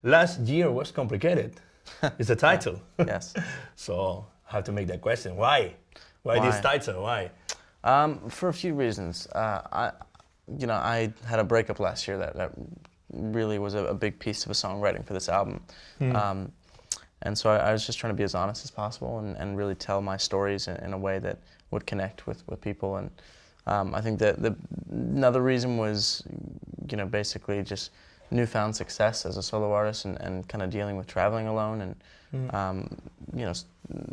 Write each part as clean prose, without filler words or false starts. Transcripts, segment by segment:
Last year was complicated. It's the title. Yes. So I have to make that question. Why? Why this title? Why? For a few reasons. I had a breakup last year that really was a big piece of a songwriting for this album. And so I was just trying to be as honest as possible and really tell my stories in a way that would connect with people. And I think that another reason was, basically just newfound success as a solo artist and kind of dealing with traveling alone and,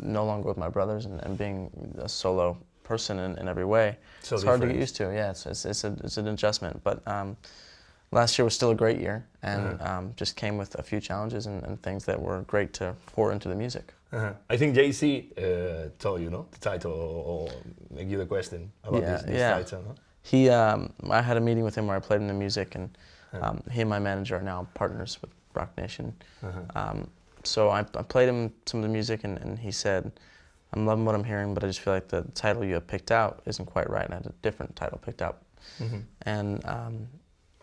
no longer with my brothers and being a solo person in every way. So it's hard to get used to. Yeah, it's an adjustment. But last year was still a great year and just came with a few challenges and things that were great to pour into the music. I think JC told you, the title, or make you the question about this title. No? He, I had a meeting with him where I played him the music, and he and my manager are now partners with Rock Nation. So I played him some of the music, and he said, "I'm loving what I'm hearing, but I just feel like the title you have picked out isn't quite right." And I had a different title picked out, and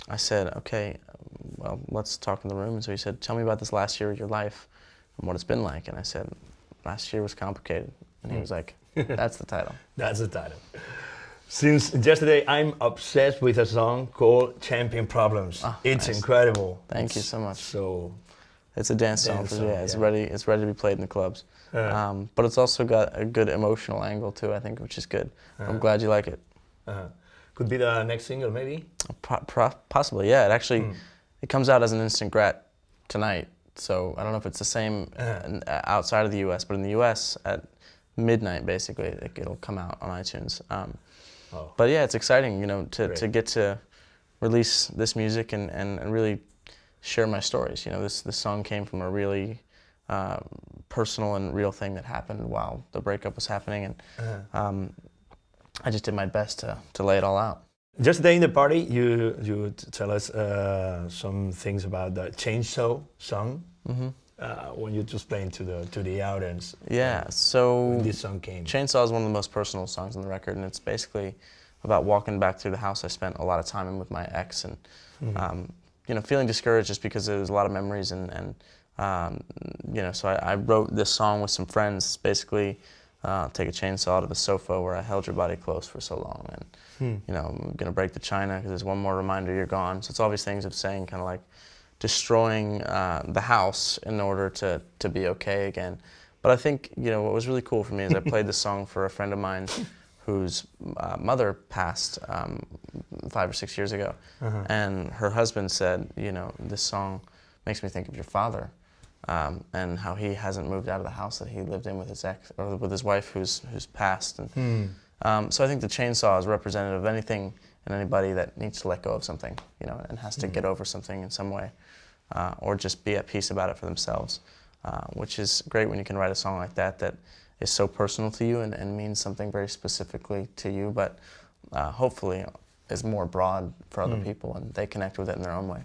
I said, "Okay, well, let's talk in the room." And so he said, "Tell me about this last year of your life and what it's been like." And I said, "Last year was complicated." And he was like, "That's the title." That's the title. Since yesterday, I'm obsessed with a song called Champion Problems. Oh, it's nice. Incredible. Thank you so much. So, it's a dance song. It's ready to be played in the clubs. But it's also got a good emotional angle too, I think, which is good. I'm glad you like it. Could be the next single, maybe? Possibly, yeah. It actually, it comes out as an instant grat tonight. So I don't know if it's the same outside of the U.S., but in the U.S. at midnight, basically, it'll come out on iTunes. But yeah, it's exciting, to get to release this music and really share my stories. This song came from a really personal and real thing that happened while the breakup was happening, and I just did my best to lay it all out. Yesterday in the party, you tell us some things about the Chainsaw song. When you just playing to the audience. Yeah, so when this song came. Chainsaw is one of the most personal songs on the record, and it's basically about walking back through the house I spent a lot of time in with my ex, and feeling discouraged just because there was a lot of memories, and so I wrote this song with some friends. Basically, take a chainsaw to the sofa where I held your body close for so long, and I'm gonna break the china because there's one more reminder you're gone. So it's all these things of saying kind of like destroying the house in order to be okay again. But I think what was really cool for me is I played this song for a friend of mine whose mother passed 5 or 6 years ago, and her husband said, this song makes me think of your father, and how he hasn't moved out of the house that he lived in with his ex or with his wife who's passed. And so I think the chainsaw is representative of anything and anybody that needs to let go of something, and has to get over something in some way, or just be at peace about it for themselves, which is great when you can write a song like that is so personal to you and means something very specifically to you, but hopefully is more broad for other people and they connect with it in their own way.